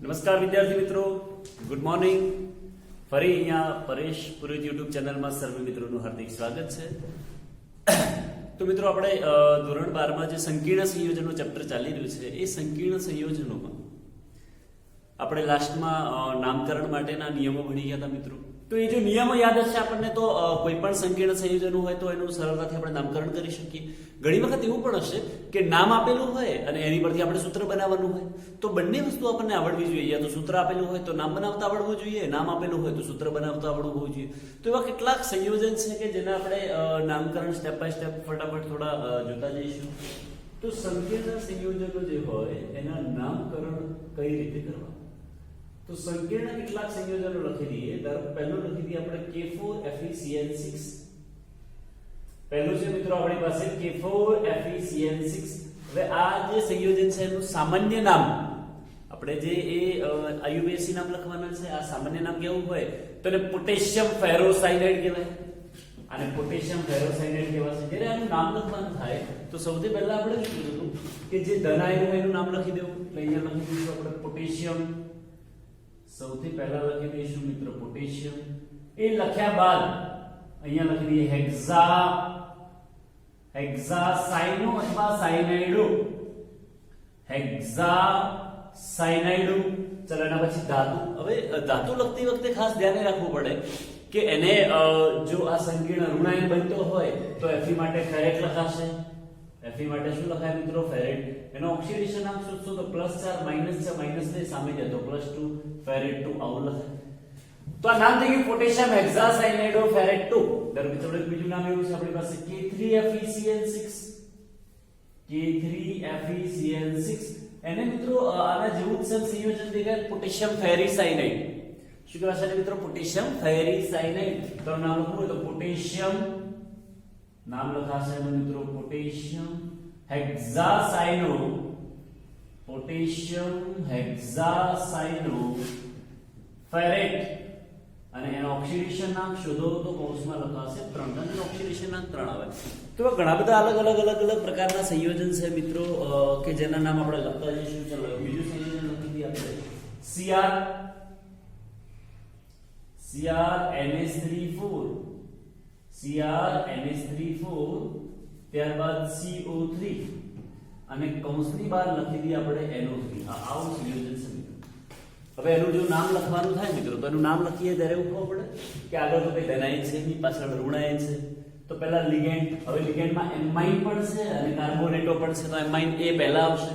નમસ્કાર વિદ્યાર્થી મિત્રો, ગુડ મોર્નિંગ. ફરી અહીંયા પરેશ પુરોહિત યુટ્યુબ ચેનલમાં સર્વ મિત્રોનું હાર્દિક સ્વાગત છે. તો મિત્રો, આપણે ધોરણ 12માં જે સંકીર્ણ સંયોજનો ચેપ્ટર ચાલી રહ્યું છે એ સંકીર્ણ સંયોજનોમાં આપણે લાસ્ટમાં નામકરણ માટેના નિયમો ભણી ગયા હતા મિત્રો. તો એ જો નિયમો યાદ હશે આપણને તો કોઈ પણ સંકીર્ણ સંયોજન હોય તો એનું સરળતાથી આપણે નામકરણ કરી શકીએ. ઘણી વખત એવું પણ હશે કે નામ આપેલું હોય અને એની પરથી આપણે સૂત્ર બનાવવાનું હોય, તો બંને વસ્તુ આપણને આવડવી જોઈએ. તો સૂત્ર આપેલું હોય તો નામ બનાવતા આવડવું જોઈએ, નામ આપેલું હોય તો સૂત્ર બનાવતા આવડવું હોવું જોઈએ. તો એવા કેટલાક સંયોજન છે કે જેના આપણે નામકરણ સ્ટેપ બાય સ્ટેપ ફટાફટ થોડા જોતા જઈશું. તો સંકીર્ણ સંયોજનો જે હોય એના નામકરણ કઈ રીતે કરવા? તો સંકીર્ણ કેટલાક સંયોજનો લખી દઈએ. ધારો પહેલું લખી દઈએ આપણે K4FeCN6. પહેલું છે મિત્રો આપણી પાસે K4FeCN6. હવે આ જે સંયોજન છે એનું સામાન્ય નામ આપણે જે IUPAC નામ લખવાના છે. આ સામાન્ય નામ કેવું હોય તો એને પોટેશિયમ ફેરોસાયનાઇડ કહેવાય. આને પોટેશિયમ ફેરોસાયનાઇડ કહેવાશે. જ્યારે આનું નામ લખવાનું થાય તો સૌથી પહેલા આપણે શું કીધું કે જે ધન આયન એનું નામ લખી દેવું. એટલે અહીંયા લખી દઈશું આપણે પોટેશિયમ. સૌથી પહેલા લખી દઈશું મિત્રો પોટેશિયમ. એ લખ્યા બાદ અહીંયા લખી દઈએ હેક્ઝાસાયનો અથવા સાયનાઇડો. હેક્ઝાસાયનાઇડો. ચલો એના પછી ધાતુ. હવે ધાતુ લખતી વખતે ખાસ ધ્યાન રાખવું પડે કે એને જો આ સંકીર્ણ ઋણાયન બનતો હોય તો Fe માટે ફેરેટ લખાશે. Fe માટે શું લખાય મિત્રો? ફેરેટ. એનો ઓક્સિડેશન નામ શું તો +4 -4 માઈનસ ને સામે જતો +2 ફેરેટ 2 આવું લખાય. તો આ નામ થઈ ગયું પોટેશિયમ હેક્ઝાસાયનાઇડો ફેરેટ 2. દર મિત્રો બીજું નામ એવું છે આપણી પાસે K3FeCN6. K3FeCN6 એને મિત્રો આના જેવું જ સંયોજન દેખાય પોટેશિયમ ફેરીસાયનાઇડ. શું કહેવાશે મિત્રો? પોટેશિયમ ફેરીસાયનાઇડ. તો નામ લખવું હોય તો પોટેશિયમ નામ લખાશે મિત્રો પોટેશિયમ હેક્ઝાસાયનો. પોટેશિયમ હેક્ઝાસાયનો ફેરેટ. અને એનો ઓક્સિડેશન નામ શોધો તો કૌંસમાં લખાશે 3. અને ઓક્સિડેશન નામ 3 આવે. તો ઘણા બધા અલગ અલગ પ્રકારના સંયોજન છે મિત્રો કે જેના નામ આપણે લખતા જઈશું. ચલો બીજું સંયોજન લખી દઈએ આપણે CrNH3 ત્યારબાદ CO3 અને કૌંસની બહાર લખી દઈએ આપણે NO3. આવું સંયોજન છે મિત્રો. હવે એનું જો નામ લખવાનું થાય મિત્રો તો એનું નામ લખીએ ત્યારે એવું ખબર પડે કે આગળ તો કઈ ધનાયન છે, એની પાછળ ઋણાયન છે. તો પહેલા લિગેન્ડ. હવે લિગેન્ડમાં એમાઇન પણ છે અને કાર્બોનેટો પણ છે. તો એમાઇન એ પહેલા આવશે.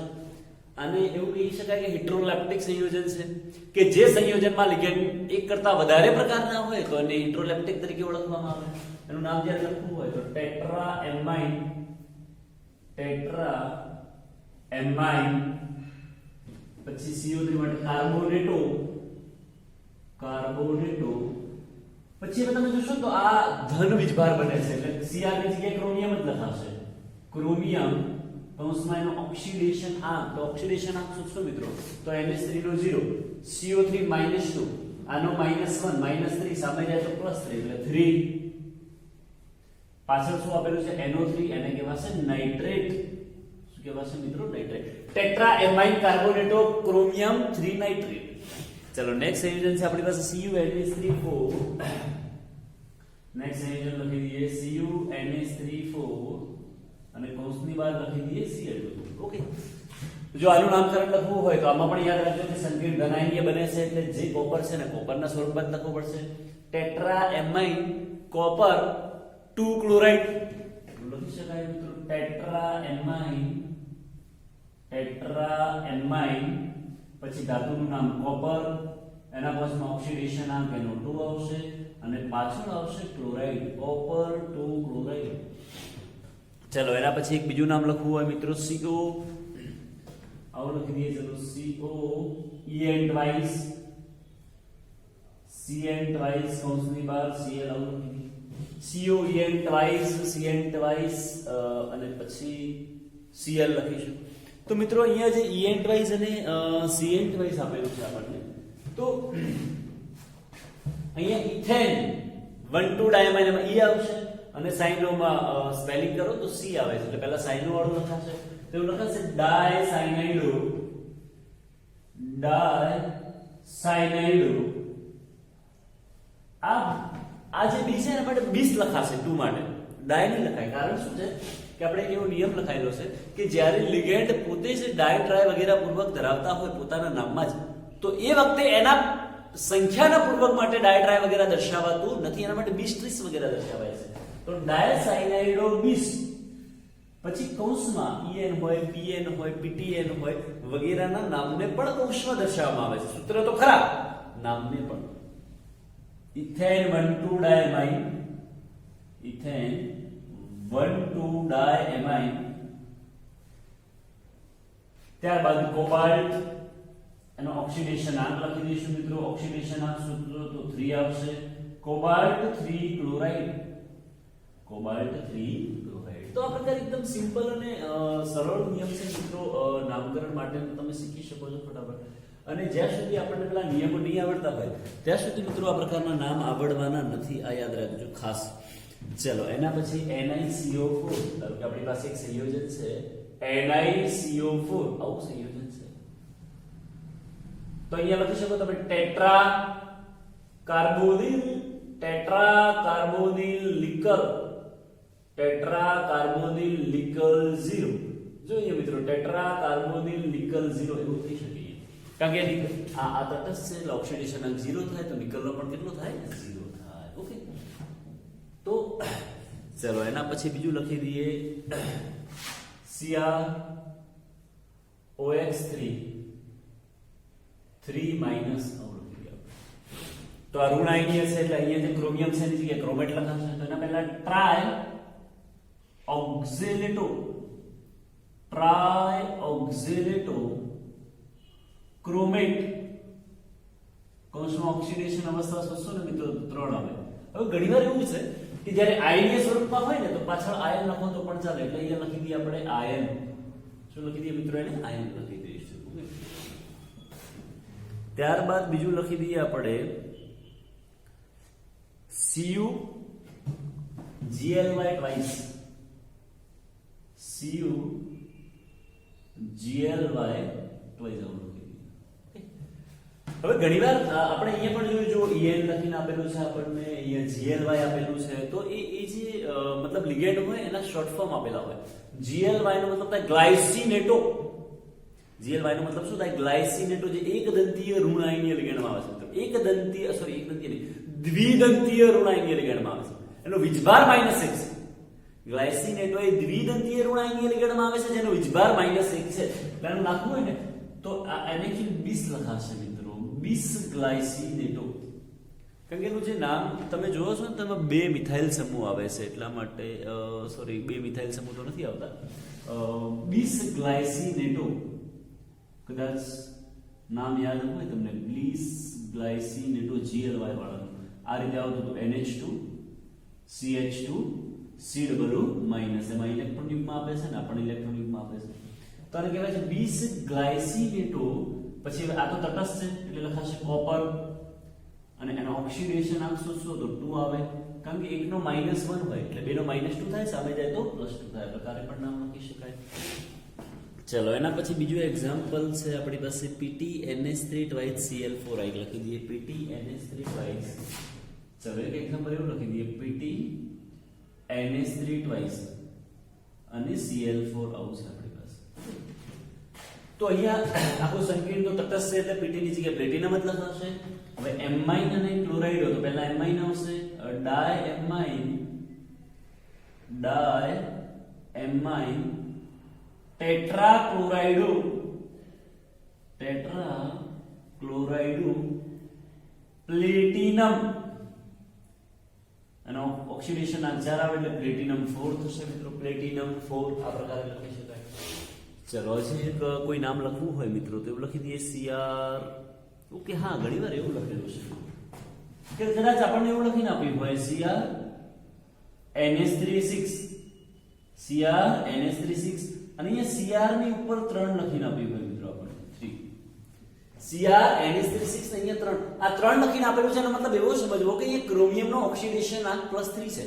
અને એવું કહી શકાય કે હિટ્રોલેપ્ટિક સંયોજન છે કે જે સંયોજનમાં લિગેન્ડ એક કરતા વધારે પ્રકારના હોય તો એને હિટ્રોલેપ્ટિક તરીકે ઓળખવામાં આવે. એનું નામ જ્યારે લખવું હોય તો ટેટ્રાએમાઇન પછી CO3 માટે કાર્બોનેટો. પછી હવે તમે જોશો તો આ ધન વીજભાર બને છે એટલે Cr ની જગ્યાએ ક્રોમિયમ જ લખાશે. ક્રોમિયમ કૌંસમાં એનો ઓક્સિડેશન આંક. તો ઓક્સિડેશન આંક શું મિત્રો? તો NH3 નો 0, CO3 -2, આનો -1 -3 સામે જાય તો +3 એટલે 3. પાછળ શું આપેલું છે? NO3. એને કહેવાશે નાઇટ્રેટ. શું કહેવાશે મિત્રો? Nitrate. Tetraamine carbonato chromium 3 nitrate. ચલો નેક્સ્ટ સંયોજન છે આપણી પાસે CuNH3 નેક્સ્ટ સંયોજન લખી દઈએ CuNH3 અને કૌંસની બહાર લખી દઈએ Cl2. ઓકે. જો આનું નામકરણ લખવું હોય તો આમાં પણ યાદ રાખજો કે સંકીર્ણ ધનાયનીય બને છે એટલે જે કોપર છે ને કોપરના સ્વરૂપમાં જ લખવું પડશે. ટેટ્રાએમાઇન કોપર 2 ક્લોરાઇડ લખી શકાય મિત્રો. ટેટ્રાએમાઇન પછી ધાતુનું નામ કોપર. એના પાછળમાં ઓક્સિડેશન આંક એનો 2 આવશે અને પાછળ આવશે ક્લોરાઇડ. Copper 2 chloride. ચલો એના પછી એક બીજું નામ લખવું હોય મિત્રો CO. આવું લખી દઈએ. ચલો CO En twice કૌંસની બહાર Cl આવું લખી દઈએ. CO En twice અને પછી Cl લખીશું. તો મિત્રો અહીંયા જે En twice અને Cn twice આપેલું છે આપણને. તો અહીંયા ઇથેન 1,2 ડાયમાઇન એમાં E આવશે અને સાઇનોમાં સ્પેલિંગ કરો તો C આવે છે એટલે પહેલા સાઇનો વાળું લખાશે. તો એવું લખાશે ડાયસાયનાઇડો ડાયસાયનાઇડ આ જે બી છે એના માટે 20 લખાશે 2 માટે ડાય નહીં લખાય. કારણ શું છે કે આપણે એક એવો નિયમ લખાયેલો છે કે જ્યારે લિગેન્ડ પોતે જ ડાય ટ્રાય વગેરે પૂર્વક ધરાવતા હોય પોતાના નામમાં જ, તો એ વખતે એના સંખ્યાના પૂર્વક માટે ડાય ટ્રાય વગેરે દર્શાવાતું નથી, એના માટે 20 30 વગેરે દર્શાવાય છે. તો ડાયસાયનાઇડો 20 પછી કૌંસમાં En હોય Pn હોય Ptn હોય વગેરેના નામને પણ કૌંસમાં દર્શાવવામાં આવે છે. સૂત્ર તો ખરા, નામને પણ. Ethane 1,2 diamine, ethane 1,2 diamine. ત્યારબાદ કોબાલ્ટ, એનો ઓક્સિડેશન આંક લખી દઈશું મિત્રો. ઓક્સિડેશન આંક સૂત્ર તો 3 આવશે. Cobalt 3 chloride, cobalt 3 chloride. તો આ પ્રકાર એકદમ સિમ્પલ અને સરળ નિયમ છે મિત્રો નામકરણ માટે, તમે શીખી શકો છો ફટાફટ. અને જ્યાં સુધી આપણને પેલા નિયમો નહીં આવડતા હોય ત્યાં સુધી મિત્રો આ પ્રકારના નામ આવડવાના નથી, આ યાદ રાખજો ખાસ. ચલો એના પછી NiCO4, ધારો કે આપણી પાસે એક સંયોજન છે NiCO4, આવું સંયોજન છે. તો અહીંયા લખી શકો તમે tetra carbonyl, tetra carbonyl nickel, tetra carbonyl nickel 0. જોઈએ મિત્રો ટેટ્રા કાર્બોનિલ લિકલ 0 એવું થઈ શકે, કારણ કે આ તટસ્થ છે એટલે ઓક્સિડેશન અંક 0 થાય, તો નિકલનો પણ કેટલો થાય 0 થાય. ઓકે, તો ચલો એના પછી બીજું લખી દઈએ CrOX3 3 માઈનસ તો આ ઋણ આયનીય છે એટલે અહીંયા જે ક્રોમિયમ છે એની જગ્યાએ ક્રોમેટ લખાશે. તો એના પહેલા ટ્રાય ઓક્ઝેલેટો, ટ્રાય ઓક્ઝેલેટો ક્રોમેટ, કૌંસમાં ઓક્સિડેશન અવસ્થા શોધશો ને મિત્રો 3 આવે. હવે ઘણીવાર એવું છે કે જ્યારે આયનીય સ્વરૂપમાં હોય ને તો પાછળ આયન લખો તો પણ ચાલે, એટલે અહીંયા લખી દઈએ આપણે આયન. શું લખી દઈએ મિત્રો? એને આયન લખી દઈશું. ત્યારબાદ બીજું લખી દઈએ આપણે CuGly ટ્વાઇસ, CuGly ટ્વાઇસ આવું લખી દઈએ. હવે ઘણીવાર આપણે અહીંયા પણ જોયું, જો En લખીને આપેલું છે આપણને, અહીંયા Gly આપેલું છે, તો એ જે મતલબ લિગેન્ડ હોય એના શોર્ટ ફોર્મ આપેલા હોય. Gly નો મતલબ થાય ગ્લાયસિનેટો. Gly નો મતલબ શું થાય? ગ્લાયસિનેટો, જે એક દંતીય ઋણ આયનીય લિગેન્ડમાં આવે છે. એક દંતીય સોરી એક દંતીય નહીં, દ્વિદંતીય ઋણ આયનીય લિગેન્ડમાં આવે છે. એનો વીજભાર -1 છે. ગ્લાયસિનેટો એ દ્વિદંતીય ઋણ આયનીય લિગેન્ડમાં આવે છે જેનો વીજભાર -1 છે. એટલે એનું નાખવું હોય ને તો એને કે 20 લખાશે મિત્રો, 20 ગ્લાયસિનેટો. કારણ કે એનું જે નામ તમે જોવો છો ને, તેમાં 2 મિથાઇલ સમૂહ આવે છે, એટલા માટે સોરી 2 મિથાઇલ સમૂહ તો નથી આવતા. 20 ગ્લાયસિનેટો, કદાચ નામ યાદ હોય તમને, 20 ગ્લાયસિનેટો Gly વાળાનું આ રીતે આવતું હતું. NH2 CH2 CW માઈનસ, એમાં ઇલેક્ટ્રોન યુગ્મ આપે છે ને, આપણને ઇલેક્ટ્રોન યુગ્મ આપે છે. તો આને કહેવાય છે 20 ગ્લાયસિનેટો. પછી આ તો તટસ્થ છે એટલે લખાશે કોપર, અને એનો ઓક્સિડેશન આંક શોધશો તો 2 આવે, કારણ કે એકનો -1 હોય એટલે બેનો -2 થાય, સામે જાય તો +2 થાય. પ્રકારે પણ નામ લખી શકાય. ચલો એના પછી બીજું એક્ઝામ્પલ છે આપણી પાસે PtNH3 ટ્વાઇસ Cl4 આ લખી દઈએ. PtNH3 ટ્વાઇસ, ચલો એક એક્ઝામ્પલ એવું લખી દઈએ PtNH3 ટ્વાઇસ અને Cl4 આવું છે આપણી પાસે. તો અહીંયા આખું સંકીર્ણ તો તટસ્થ છે એટલે Pt ની જગ્યાએ પ્લેટિનમ જ લખાશે. હવે એમાઇન અને ક્લોરાઇડ તો પહેલા એમાઇન આવશે, ડાયએમાઇન ટેટ્રાક્લોરાઇડો, ટેટ્રાક્લોરાઇડો પ્લેટિનમ, અને ઓક્સિડેશન આંક 4 આવે એટલે પ્લેટિનમ 4 થશે મિત્રો. પ્લેટિનમ 4 આ પ્રકારે લખી શકાય. ચલો હજી એક કોઈ નામ લખવું હોય મિત્રો તો એવું લખી દઈએ Cr. ઓકે, હા ઘણીવાર એવું લખેલું છે કે કદાચ આપણને એવું લખીને આપ્યું હોય CrNH36, CrNH36, અને અહીંયા Cr ની ઉપર 3 લખીને આપ્યું હોય મિત્રો આપણને 3. CrNH36 ને અહીંયા 3, આ 3 લખીને આપેલું છે એનો મતલબ એવો સમજવો કે એ ક્રોમિયમનો ઓક્સિડેશન આંક +3 છે.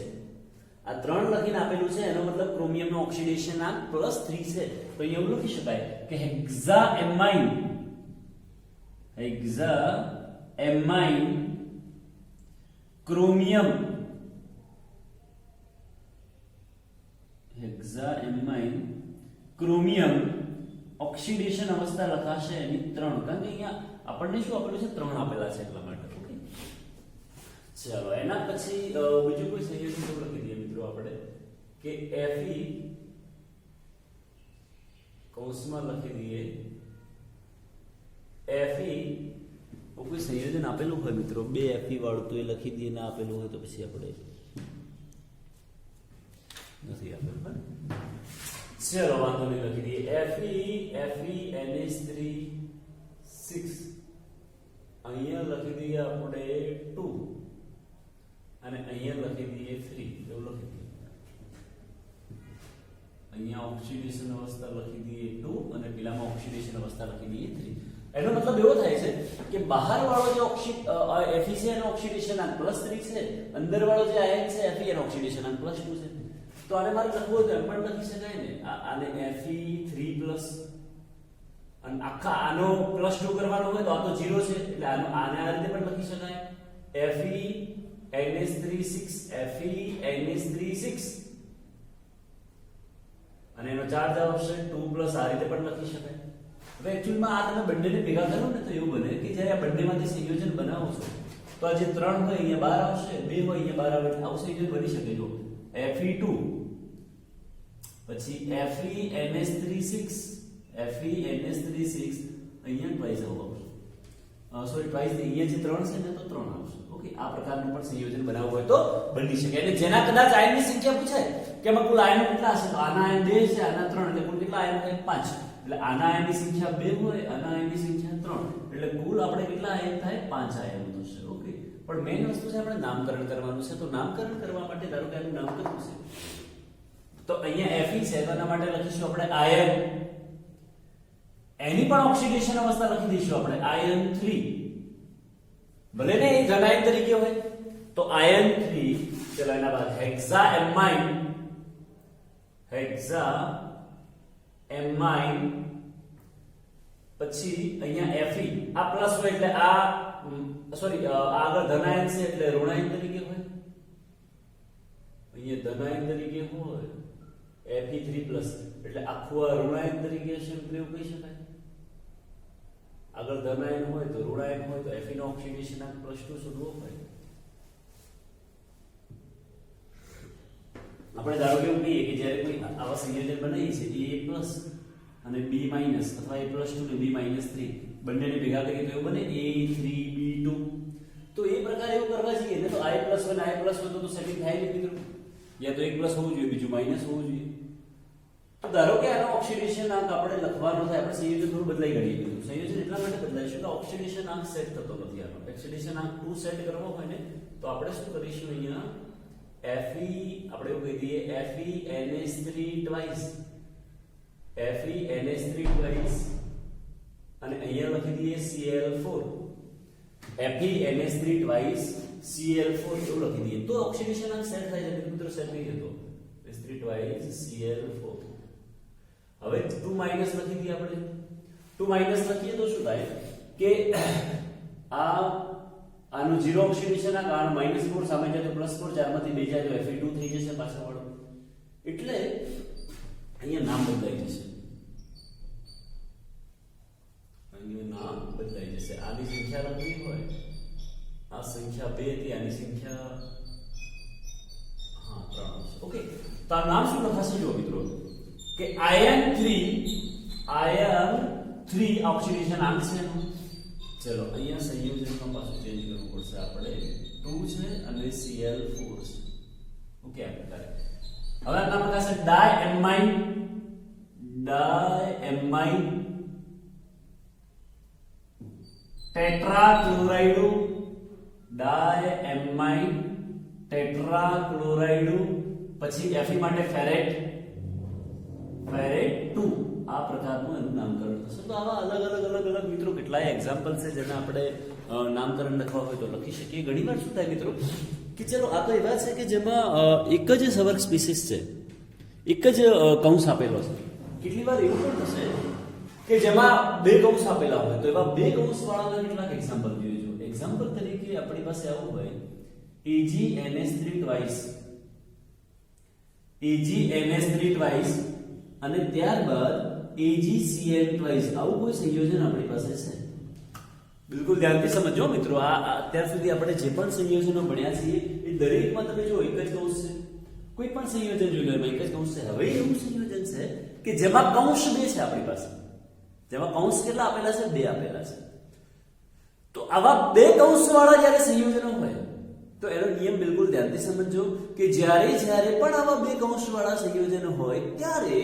આ 3 લખીને આપેલું છે એનો મતલબ ક્રોમિયમનો ઓક્સિડેશન આંક +3 છે. તો અહીંયા એવું લખી શકાય કે hexaamine hexa amine chromium, hexa amine chromium oxidation અવસ્થા લખાશે એની 3, કારણ કે અહીંયા આપણને શું આપેલું છે 3 આપેલા છે એટલા માટે. ઓકે, ચલો એના પછી બીજું કોઈ સંયોજન તો લખી દઈએ મિત્રો આપણે કે Fe કૌંસમાં લખી દઈએ Fe કોઈ સંયોજન આપેલું હોય મિત્રો 2 Fe વાળું તો એ લખી દઈએ, ના આપેલું હોય તો પછી આપણે નથી આપેલું. ચલો વાંધો નહીં, લખી દઈએ FeNH3 6, અહીંયા લખી દઈએ આપણે 2 અને અહીંયા લખી દઈએ 3, એવું લખી દઈએ. અહીંયા ઓક્સિડેશન અવસ્થા લખી દઈએ 2 અને પેલામાં ઓક્સિડેશન અવસ્થા લખી દઈએ 3. એનો મતલબ એવો થાય છે કે બહાર વાળો જે Fe છે એનો ઓક્સિડેશન આંક +3 છે, અંદર વાળો જે આયન છે Fe એનો ઓક્સિડેશન આંક +2 છે. તો આને મારે લખવું હોય તો એમ પણ લખી શકાય ને, આને Fe3+ અને આખા આનો +2 કરવાનો હોય તો આ તો 0 છે એટલે આને આ રીતે પણ લખી શકાય FeNH3 6 અને એનો ચાર્જ આવશે 2+ આ રીતે પણ લખી શકાય. હવે એક્ચ્યુઅલમાં આ તમે બંનેને ભેગા કરો ને તો એવું બને કે જ્યારે આ બંનેમાંથી સંયોજન બનાવો છો તો આ જે 3 હોય અહીંયા બહાર આવશે, 2 હોય અહીંયા બહાર આવે, આવું સંયોજન બની શકે. જો Fe2 પછી FeNH3 અહીંયા ટ્વાઇસ આવશે, સોરી ટ્વાઇસ અહીંયા જે 3 છે ને તો 3 આવશે. ઓકે, આ પ્રકારનું પણ સંયોજન બનાવવું હોય તો બની શકે. એટલે જેના કદાચ આયનની સંખ્યા પૂછાય કે એમાં કુલ આયન કેટલા હશે, તો આના આયન 2 છે, આના 3, એટલે કુલ કેટલા આયન થાય 5. એટલે આના આયનની સંખ્યા 2 હોય, આના આયનની સંખ્યા 3, એટલે કુલ આપણે કેટલા આયન થાય 5 આયન થશે. ઓકે, પણ મેઈન વસ્તુ છે આપણે નામકરણ કરવાનું છે. તો નામકરણ કરવા માટે ધારો કે આનું નામ કરવું છે તો અહીંયા Fe છે તો એના માટે લખીશું આપણે આયન, એની પણ ઓક્સિડેશન અવસ્થા લખી દઈશું આપણે આયન 3, ભલે ને એ ઘન આયન તરીકે હોય તો આયન 3. ચલો એના બાદ હેક્ઝા એમાઇન પછી અહીંયા Fe આ પ્લસ હોય એટલે આ સોરી આગળ ધનાયન છે એટલે ઋણાયન તરીકે હોય, અહીંયા ધનાયન તરીકે હોય Fe3+ એટલે આખું આ ઋણાયન તરીકે હશે એવું કહી શકાય. આગળ ધનાયન હોય તો ઋણાયન હોય તો Fe નો ઓક્સિડેશન આંક +2 શોધવો હોય. આપણે ધારો કે એવું કહીએ કે જ્યારે કોઈ આવા સંયોજન બનાવીએ છીએ A+ અને B- અથવા A+2 અને B-3 બંનેને ભેગા કરીએ તો એવું બને A3B2. તો એ પ્રકાર એવું કરવા જઈએ ને તો I+ અને I+ હોય તો સેટિંગ થાય નહીં મિત્રો, યા તો 1+ હોવું જોઈએ, બીજું માઈનસ હોવું જોઈએ. તો ધારો કે આનો ઓક્સિડેશન આંક આપણે લખવાનો થાય, આપણે સંયોજન થોડું બદલાઈ ગણીએ. સંયોજન એટલા માટે બદલાઈશું કે ઓક્સિડેશન આંક સેટ થતો નથી. આનો ઓક્સિડેશન આંક 2 સેટ કરવો હોય ને તો આપણે શું કરીશું, અહીંયા Fe આપણે એવું કહી દઈએ FeNH3 ટ્વાઇસ અને અહીંયા લખી દઈએ Cl4 FeNH3 ટ્વાઇસ Cl4 એવું લખી દઈએ તો ઓક્સિડેશન આંક સેટ થાય છે. મિત્રો સેટ નહીં થતો, S3 ટ્વાઇસ Cl4. હવે 2- લખી દઈએ આપણે. 2- લખીએ તો શું થાય કે આનું 0 ઓક્સિડેશન આંક, આનું -4 સામે જાય તો +4, 4 માંથી 2 જાય તો Fe2 થઈ જશે પાછળ વાળો. એટલે અહીંયા નામ બદલાઈ જશે, અહીંયા નામ બદલાઈ જશે. આની સંખ્યા લખવી હોય, આ સંખ્યા 2 હતી, આની સંખ્યા 3 હશે. ઓકે, તો આ નામ શું લખાશે જો મિત્રો કે આયન 3 ઓક્સિડેશન આંક છે. ચલો અહીંયા સંયોજનમાં પાછું ચેન્જ કરવું પડશે, આપણે 2 છે અને Cl4 છે. ઓકે, આ પ્રકારે હવે આ નામ લખાશે ડાયએમાઇન ટેટ્રાક્લોરાઇડ, પછી Fe માટે ફેરેટ 2. આ પ્રકારનું એનું નામકરણ થશે. તો આવા અલગ મિત્રો કેટલાય એક્ઝામ્પલ છે જેના આપણે નામકરણ લખવા હોય તો લખી શકીએ. ઘણીવાર શું થાય મિત્રો કે ચલો આ તો એવા છે કે જેમાં એક જ સવર્ગ સ્પીસીસ છે, એક જ કૌંસ આપેલો છે. કેટલી વાર એવું પણ થશે કે જેમાં બે કૌંસ આપેલા હોય તો એવા બે કૌંસ વાળાના કેટલાક એક્ઝામ્પલ જોઈએ જો એક્ઝામ્પલ તરીકે આપણી પાસે આવું હોય AgNH3 twice AgNH3 twice અને ત્યારબાદ AgCl twice આવું કોઈ સંયોજન આપણી પાસે છે બિલકુલ ધ્યાનથી સમજો મિત્રો આ અત્યાર સુધી આપણે જે પણ સંયોજનો ભણ્યા છે એ દરેકમાં તમે જો એક જ કૌંસ છે કોઈ પણ સંયોજન જોઈ લો એમાં એક જ કૌંસ છે હવે એવું સંયોજન છે કે જેમાં કૌંસ બે છે આપણી પાસે જેમાં કૌંસ કેટલા આપેલા છે બે આપેલા છે તો આવા બે કૌંસ વાળા જ્યારે સંયોજનો હોય તો એનો નિયમ બિલકુલ ધ્યાનથી સમજો કે જ્યારે પણ આવા બે કૌંસ વાળા સંયોજનો હોય ત્યારે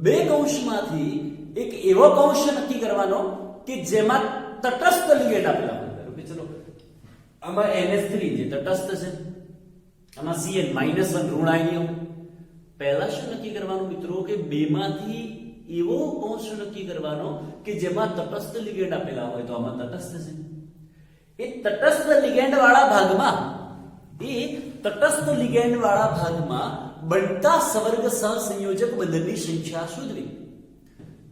બે કૌંસમાંથી એક એવો કૌંસ નક્કી કરવાનો કે જેમાં તટસ્થ લિગેન્ડ આપેલા હોય કે ચલો આમાં NH3 જે તટસ્થ છે આમાં Cl -1 ઋણ આયનીઓ પહેલા શું નક્કી કરવાનું મિત્રો કે બેમાંથી એવો કૌંસ નક્કી કરવાનો કે જેમાં તટસ્થ લિગેન્ડ આપેલા હોય તો આમાં તટસ્થ છે એ તટસ્થ લિગેન્ડ વાળા ભાગમાં બનતા સવર્ગ સહસંયોજક બંધનની સંખ્યા શોધવી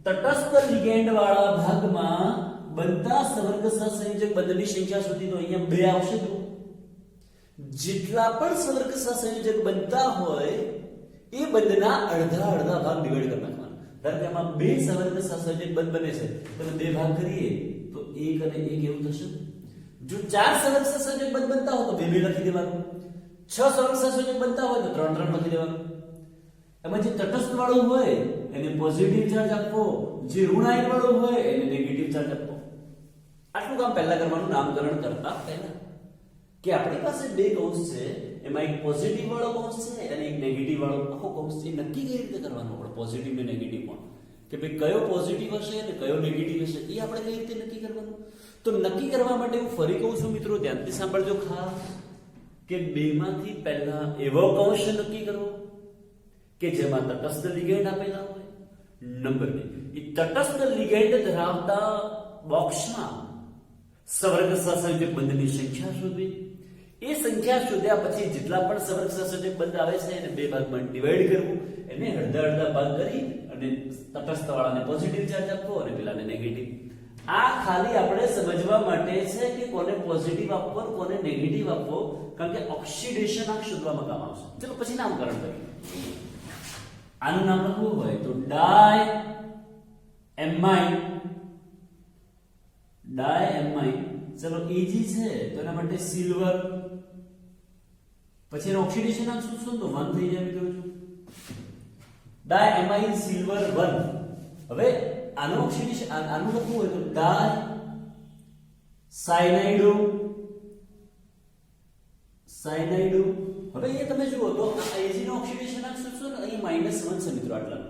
તટસ્થ લિગેન્ડ વાળા ભાગમાં બનતા સવર્ગ સહસંયોજક બંધનની સંખ્યા શોધી તો અહીંયા બે આવશે તો જેટલા પણ સવર્ગ સહસંયોજક બનતા હોય એ બંધના અડધા ભાગ ડિવાઈડ કરી નાખવાના ધારો કે આમાં બે સવર્ગ સહસંયોજક બંધ બને છે તો બે ભાગ કરીએ તો એક અને એક એવું થશે જો ચાર સવર્ગ સહસંયોજક બંધ બનતા હોય તો બે લખી દેવાનું 6 સવર્ગ સહસંયોજક બનતા હોય તો 3 લખી દેવાનું એમાં જે તટસ્થ વાળું હોય એને પોઝિટિવ ચાર્જ આપવો જે ઋણ આયન વાળું હોય એને નેગેટિવ ચાર્જ આપવો આટલું કામ પહેલા કરવાનું નામકરણ કરતા પહેલા કે આપણી પાસે બે કૌંસ છે એમાં એક પોઝિટિવ વાળો કૌંસ છે અને એક નેગેટિવ વાળો આખો કૌંસ છે નક્કી કઈ રીતે કરવાનું આપણે પોઝિટિવ ને નેગેટિવ પણ કે ભાઈ કયો પોઝિટિવ હશે અને કયો નેગેટિવ હશે એ આપણે કઈ રીતે નક્કી કરવાનું તો નક્કી કરવા માટે હું ફરી કહું છું મિત્રો ધ્યાનથી સાંભળજો ખાસ કે બેમાંથી પહેલા એવો કૌંસ નક્કી કરવો કે જેમાં તટસ્થ લિગેન્ડ આપેલા હોય નંબર 2 એ તટસ્થ લિગેન્ડ ધરાવતા બોક્સમાં સવર્ગ સહસંયોજક બંધની સંખ્યા શોધવી એ સંખ્યા શોધ્યા પછી જેટલા પણ સવર્ગ સહસંયોજક બંધ આવે છે એને બે ભાગમાં ડિવાઈડ કરવું એને અડધા ભાગ કરી અને તટસ્થ વાળાને પોઝિટિવ ચાર્જ આપવો અને પેલાને નેગેટિવ આ ખાલી આપણે સમજવા માટે છે કે કોને પોઝિટિવ આપવો અને કોને નેગેટિવ આપવો કારણ કે ઓક્સિડેશન આંક શોધવામાં કામ આવશે ચલો પછી નામકરણ કરીએ આનું નામ લખવું હોય તો ડાયએમાઇન ચલો Ag છે તો એના માટે સિલ્વર પછી એનો ઓક્સિડેશન આંક શું તો 1 થઈ જાય મિત્રો ડાયએમાઇન સિલ્વર 1 હવે આનો ઓક્સિડેશન આનું લખવું હોય તો ડાય સાયનાઇડો હવે અહીંયા તમે જુઓ તો આ Ag નો ઓક્સિડેશન આંક શું ને અહીં -1 છે મિત્રો આટલા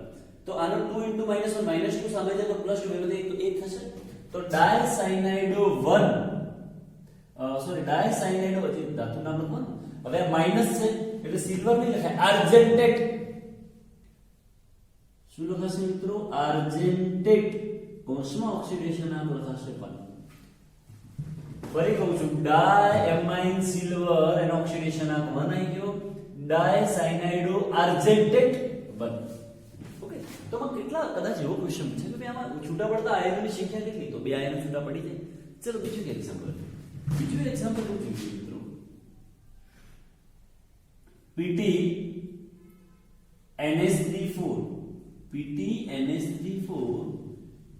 તો આનો 2 * -1 -2 સામે જાય તો +2 એટલે તો 1 થશે તો ડાયસાયનાઇડો 1 ડાયસાયનાઇડો હજી ધાતુ નામ લખો હવે માઈનસ છે એટલે સિલ્વર નહીં લખાય આર્જેન્ટેટ શું લખાશે મિત્રો આર્જેન્ટેટ કૌંસમાં ઓક્સિડેશન આંક લખાશે 1 ફરી કહું છું ડાયએમાઇન સિલ્વર એનો ઓક્સિડેશન આંક 1 આવી ગયો ડાયસાયનાઇડો આર્જેન્ટેટ 1 ઓકે તો માં કેટલા કદાચ એવો ક્વેશ્ચન છે કે આમાં છૂટા પડતા આયનોની સંખ્યા કેટલી તો બે આયનો છૂટા પડી જાય ચલો બીજું એક્ઝામ્પલ હું જોઈએ મિત્રો PT NH3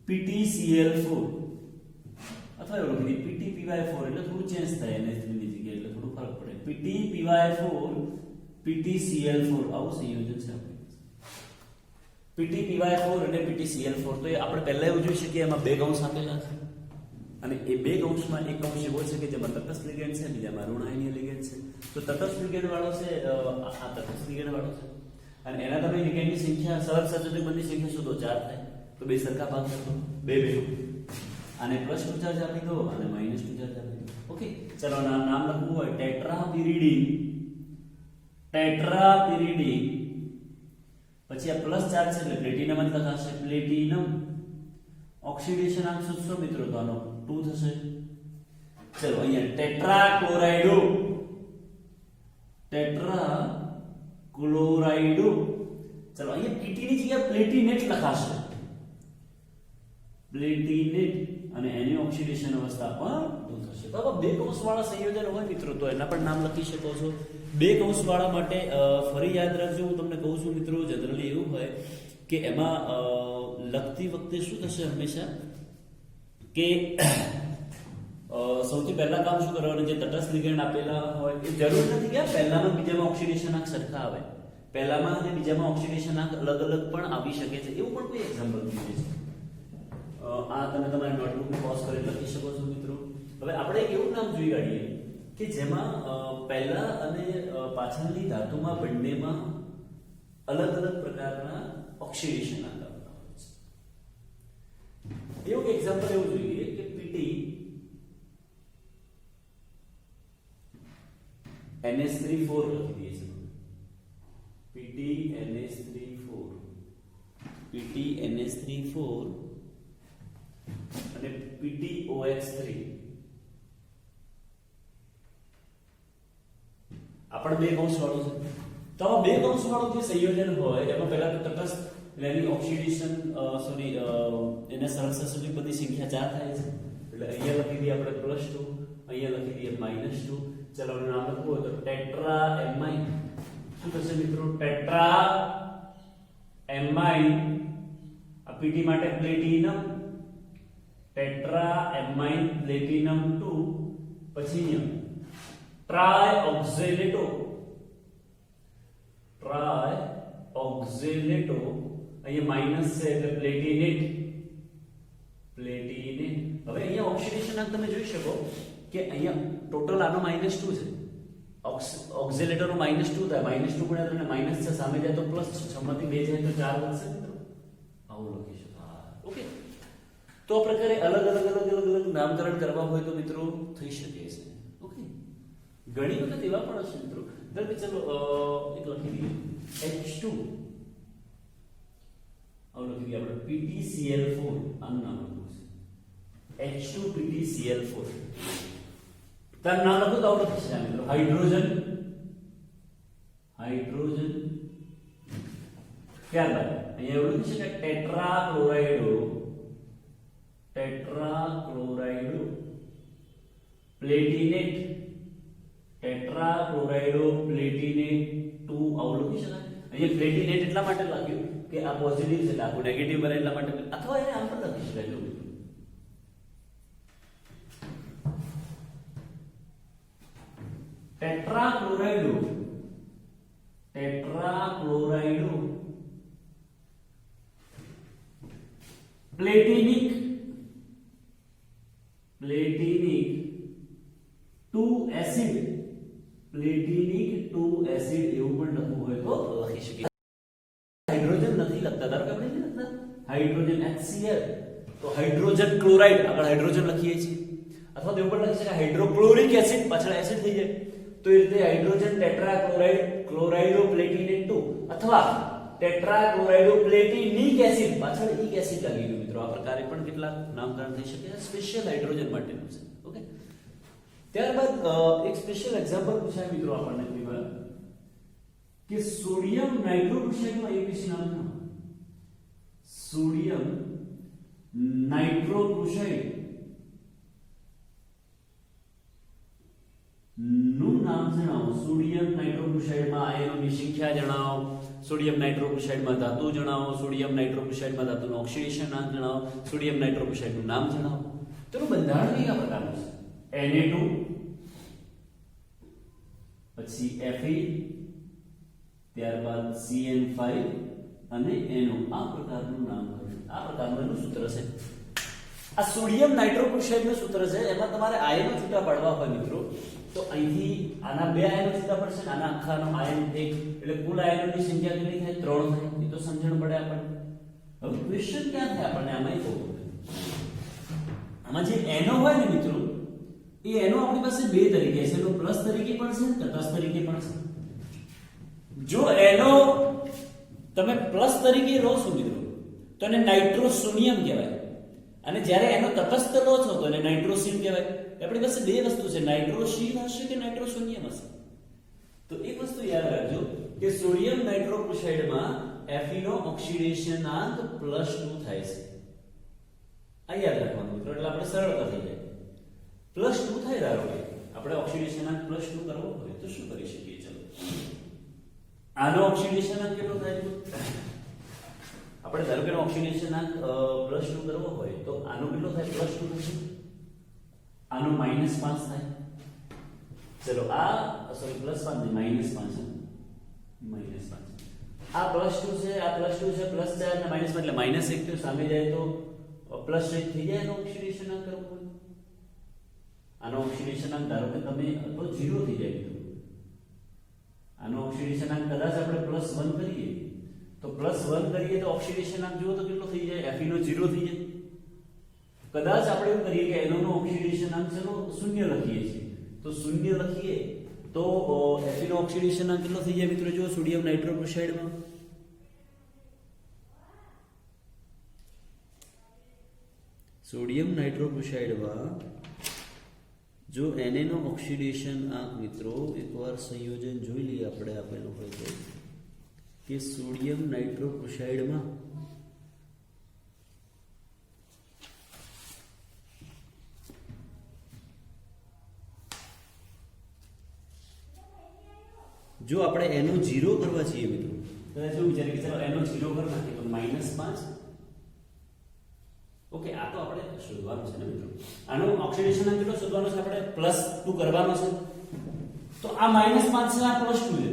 PTCl4 અથવા એવું લખી PTPy4 એટલે થોડું ચેન્જ થાય NH3 ની જગ્યાએ એટલે થોડું ફરક પડે PTPy4 PTCl4 આવું સંયોજન છે PTPy4 અને PTCl4 તો એ આપણે પહેલા એવું જોઈ શકીએ એમાં બે કૌંસ આપેલા છે અને એ બે કૌંસમાં એક કૌંસ એવો છે કે જેમાં તટસ્થ લિગેન્ડ છે બીજામાં ઋણ આયનીય લિગેન્ડ છે તો તટસ્થ લિગેન્ડ વાળો છે આ તટસ્થ લિગેન્ડ વાળો છે અને એના તમે લિગેન્ડની સંખ્યા સવર્ગ સહસંયોજક બંધની સંખ્યા શોધો 4 થાય તો બે સરખા ભાગ કરજો બે આને +2 ચાર્જ આપી દો અને -2 ચાર્જ આપી દો ઓકે ચલો નામ લખવું હોય ટેટ્રાપિરિડીન પછી આ પ્લસ ચાર્જ છે એટલે પ્લેટિનમ જ લખાશે પ્લેટિનમ ઓક્સિડેશન આંક શોધશો મિત્રો તો આનો 2 થશે ચલો અહીંયા ટેટ્રાક્લોરાઇડો ચલો અહીંયા PT ની જગ્યાએ પ્લેટિનેટ લખાશે પ્લેટિનેટ અને એની ઓક્સિડેશન અવસ્થા પણ 2 થશે. તો આવા બે કૌંસવાળા સંયોજન હોય મિત્રો તો એના પણ નામ લખી શકો છો. બે કૌંસવાળા માટે ફરી યાદ રાખજો, હું તમને કહું છું મિત્રો, જનરલી એવું હોય કે એમાં લખતી વખતે શું થશે હંમેશા કે સૌથી પહેલા કામ શું કરવાનું, જે તટસ્થ લિગેન્ડ આપેલા હોય એ જરૂર નથી કે પહેલામાં બીજામાં ઓક્સિડેશન આંક સરખા આવે, પહેલામાં અને બીજામાં ઓક્સિડેશન આંક અલગ અલગ પણ આવી શકે છે. એવું પણ કોઈ એક્ઝામ્પલ દીધું છે. આ તમે તમારી નોટબુકમાં પોઝ કરી લખી શકો છો મિત્રો. હવે આપણે એક એવું નામ જોઈ કાઢીએ કે જેમાં પહેલા અને પાછળની ધાતુમાં બંનેમાં અલગ અલગ પ્રકારના ઓક્સિડેશન આંક આવતા હોય છે. એવું એક્ઝામ્પલ એવું જોઈએ કે પીટી NH3 4 લખી દઈએ છીએ. પીટી NH3 4 અને PTOX3 આપણે બે કૌંસ વાળું છે. તો આ બે કૌંસ વાળું જે સંયોજન હોય એમાં પહેલા તો તટસ્થ એની ઓક્સિડેશન એને સરળ સબસ્ટિટ્યુટ બધી સંખ્યા 4 થાય છે. એટલે અહીંયા લખી દઈએ આપણે +2, અહીંયા લખી દઈએ -2. ચલો નામ લખવું હોય તો ટેટ્રા એમાઇન. શું થશે મિત્રો? Tetra amine. આ પીટી માટે પ્લેટિનમ, ટેટ્રા એમાઇન પ્લેટિનમ 2. પછી અહીંયા ટ્રાયઓક્ઝેલેટો, અહીંયા માઈનસ છે એટલે પ્લેટિનેટ. હવે અહીંયા ઓક્સિડેશન આંક તમે જોઈ શકો કે અહીંયા ટોટલ આનો -2 છે, ઓક્ઝિલેટર નો -2 થાય, -2 ગુણ્યા 3 માઈનસ છે, સામે જાય તો પ્લસ છે, 6 માંથી 2 જાય તો 4 વધશે મિત્રો. આવું લખીશું. હા, ઓકે. તો આ પ્રકારે અલગ અલગ નામકરણ કરવા હોય તો મિત્રો થઈ શકે છે. ઓકે, ઘણી વખત એવા પણ હશે મિત્રો. ધારો કે ચલો એક લખી દઈએ H2, આવું લખી દઈએ આપણે PtCl4. આનું નામ લખવું છે H2 PtCl4. તાર નામ લખો તો આવડે છે મિત્રો. હાઇડ્રોજન ત્યારબાદ અહીંયા એવું છે કે ટેટ્રાક્લોરાઇડો પ્લેટિનેટ, ટેટ્રાક્લોરાઇડો પ્લેટિનેટ 2. આવું લખી શકાય. અહીંયા પ્લેટિનેટ એટલા માટે લખ્યું કે આ પોઝિટિવ છે, આખું નેગેટિવ બને એટલા માટે, અથવા એને આમ પણ લખી શકાય. જો ટેટ્રાક્લોરાઇડો પ્લેટિનિક 2 એસિડ, એવું પણ લખવું હોય તો લખી શકીએ. હાઇડ્રોજન નથી લખતા, ધારો કે આપણે નથી લખતા હાઇડ્રોજન HCl, તો હાઇડ્રોજન ક્લોરાઇડ આગળ હાઇડ્રોજન લખીએ છીએ. અથવા તો એવું પણ લખી શકાય હાઇડ્રોક્લોરિક એસિડ, પાછળ એસિડ થઈ જાય તો એ રીતે હાઇડ્રોજન ટેટ્રાક્લોરાઇડ ક્લોરાઇડો પ્લેટિનેટ 2, અથવા ટેટ્રાક્લોરાઇડો પ્લેટિનિક એસિડ, પાછળ ઇક એસિડ લાગી ગયું મિત્રો. આ પ્રકારે પણ કેટલાક નામકરણ થઈ શકે. સ્પેશિયલ હાઇડ્રોજન માટેનું છે. ઓકે, ત્યારબાદ એક સ્પેશિયલ એક્ઝામ્પલ પૂછાય મિત્રો આપણને કે સોડિયમ નાઇટ્રોક્લોરાઇડનું ABCD નામ છે. સોડિયમ નાઇટ્રોક્લોરાઇડ નું નામ જણાવો. સોડિયમ નાઇટ્રોક્લોરાઇડમાં આયનોની સંખ્યા જણાવો, સોડિયમ નાઇટ્રોક્લોરાઇડમાં ધાતુ જણાવો, સોડિયમ નાઇટ્રોક્લોરાઇડમાં ધાતુનો ઓક્સિડેશન આંક જણાવો, સોડિયમ નાઇટ્રોક્લોરાઇડનું નામ જણાવો. તેનું બંધારણ કયા પ્રકારનું છે? Na2, પછી Fe, ત્યારબાદ CN5 અને NO. આ પ્રકારનું નામકરણ, આ પ્રકારનું એનું સૂત્ર છે. આ સોડિયમ નાઇટ્રોક્લોરાઇડનું સૂત્ર છે. એમાં તમારે આયનો છૂટા પાડવા હોય મિત્રો તો અહીંથી આના 2 આયનો છૂટા પડશે, આના આખાનો આયન 1, એટલે કુલ આયનોની સંખ્યા કેટલી થાય? 3 થાય. એ તો સમજણ પડે આપણને. હવે ક્વેશ્ચન ક્યાં થાય આપણને આમાં? આમાં જે NO હોય ને મિત્રો, એ NO આપણી પાસે 2 તરીકે છે. એનો પ્લસ તરીકે પણ છે, તટસ્થ તરીકે પણ છે. જો NO તમે પ્લસ તરીકે લો છો મિત્રો તો એને નાઇટ્રોસોનિયમ કહેવાય, અને જ્યારે એનો તટસ્થ લો છો તો એને નાઇટ્રોસિન કહેવાય. આપણી પાસે 2 વસ્તુ છે, નાઇટ્રોસિન હશે કે નાઇટ્રોસોનિયમ હશે. તો એક વસ્તુ યાદ રાખજો કે સોડિયમ નાઇટ્રોક્લોરાઇડમાં Fe નો ઓક્સિડેશન આંક +2 થાય છે. આ યાદ રાખવાનું મિત્રો, એટલે આપણે સરળતા થઈ જાય. +2 થાય, ધારો કે આપણે ઓક્સિડેશનાંક +2 કરવો હોય તો શું કરી શકીએ? ચલો, આનો ઓક્સિડેશનાંક કેટલો થાય? આપણે ધારો કે ઓક્સિડેશનાંક +2 કરવો હોય તો આનો કેટલો થાય? +2 થશે. આનો -5 થાય. ચલો, આ સોરી +5 નહીં, -5 છે. -5 આ +2 છે, આ +2 છે, +4 ને -5 એટલે -1 તો સામે જાય તો +1 થઈ જાય. એનો ઓક્સિડેશનાંક કરવો હોય, આનો ઓક્સિડેશનાંક ધારો કે તમે તો 0 થઈ જાય. આનો ઓક્સિડેશનાંક કદાચ આપણે +1 કરીએ તો +1 કરીએ તો ઓક્સિડેશનાંક જુઓ તો કેટલો થઈ જાય? Fe નો 0 થઈ જાય. કદાચ આપણે એવું કરીએ કે NO નો ઓક્સિડેશનાંક ચલો 0 લખીએ છીએ, તો 0 લખીએ તો Fe નો ઓક્સિડેશનાંક કેટલો થઈ જાય મિત્રો? જો સોડિયમ નાઇટ્રોક્લોરાઇડમાં જો Na નો ઓક્સિડેશનાંક મિત્રો એકવાર સંયોજન જોઈ લઈએ આપણે, આપેલું હોય તો કે સોડિયમ નાઇટ્રોક્લોરાઇડમાં જો આપણે એનો 0 કરવા છીએ મિત્રો, તો શું વિચાર કે ચાલો એનો 0 કરી નાખીએ તો -5. ઓકે, આ તો આપણે શોધવાનું છે ને મિત્રો. આનો ઓક્સિડેશનાંક કેટલો શોધવાનો છે? આપણે +2 કરવાનો છે. તો આ -5 છે, આ +2 છે,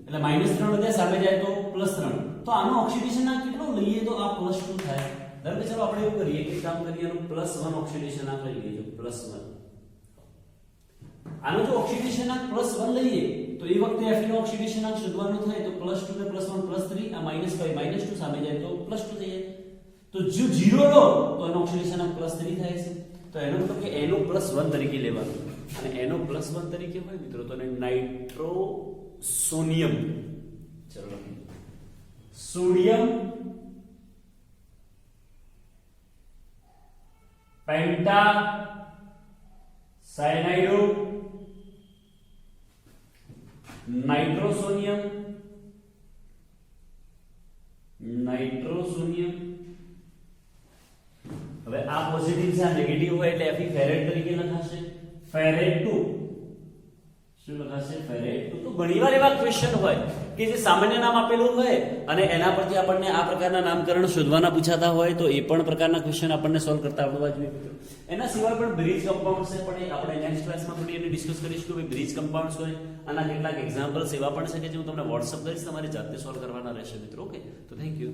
એટલે -3 વધે સામે જાય તો +3. તો આનો ઓક્સિડેશનાંક કેટલો લઈએ તો આ +2 થાય. ધારો કે ચાલો આપણે એવું કરીએ કે કામ કરીએ, આનો +1 ઓક્સિડેશનાંક લઈ લઈએ. +1 આનો જો ઓક્સિડેશનાંક +1 લઈએ તો એ વખતે Fe નો ઓક્સિડેશનાંક શોધવાનો થાય તો +2 ને +1 +3, આ -5 -2 સામે જાય તો +2 થઈ જાય. તો જો 0 લો તો એનો ઓક્સિડેશનાંક +3 થાય છે. તો એનો મતલબ કે NO +1 તરીકે લેવાનું, અને NO +1 તરીકે હોય મિત્રો તો નાઇટ્રોસોનિયમ, ચલો સોડિયમ પેન્ટા સાયનાઇડો નાઇટ્રોસોનિયમ હવે આ પોઝિટિવ છે, આ નેગેટિવ હોય એટલે Fe ફેરેટ તરીકે લખાશે. ફેરેટ 2 શું લખાશે? ફેરેટ 2. તો ઘણીવાર એવા ક્વેશ્ચન હોય કે જે સામાન્ય નામ આપેલું હોય અને એના પરથી આપણને આ પ્રકારના નામકરણ શોધવાના પૂછાતા હોય તો એ પણ પ્રકારના ક્વેશ્ચન આપણને સોલ્વ કરતા આવડવા જોઈએ મિત્રો. એના સિવાય પણ બ્રિજ કમ્પાઉન્ડ્સ છે, પણ આપણે નેક્સ્ટ ક્લાસમાં થોડી એને ડિસ્કસ કરીશું કે બ્રિજ કમ્પાઉન્ડ્સ હોય આના કેટલાક એક્ઝામ્પલ્સ એવા પણ છે કે જે હું તમને WhatsApp કરીશ, તમારે જાતે સોલ્વ કરવાના રહેશે મિત્રો. ઓકે, તો થેન્ક યુ.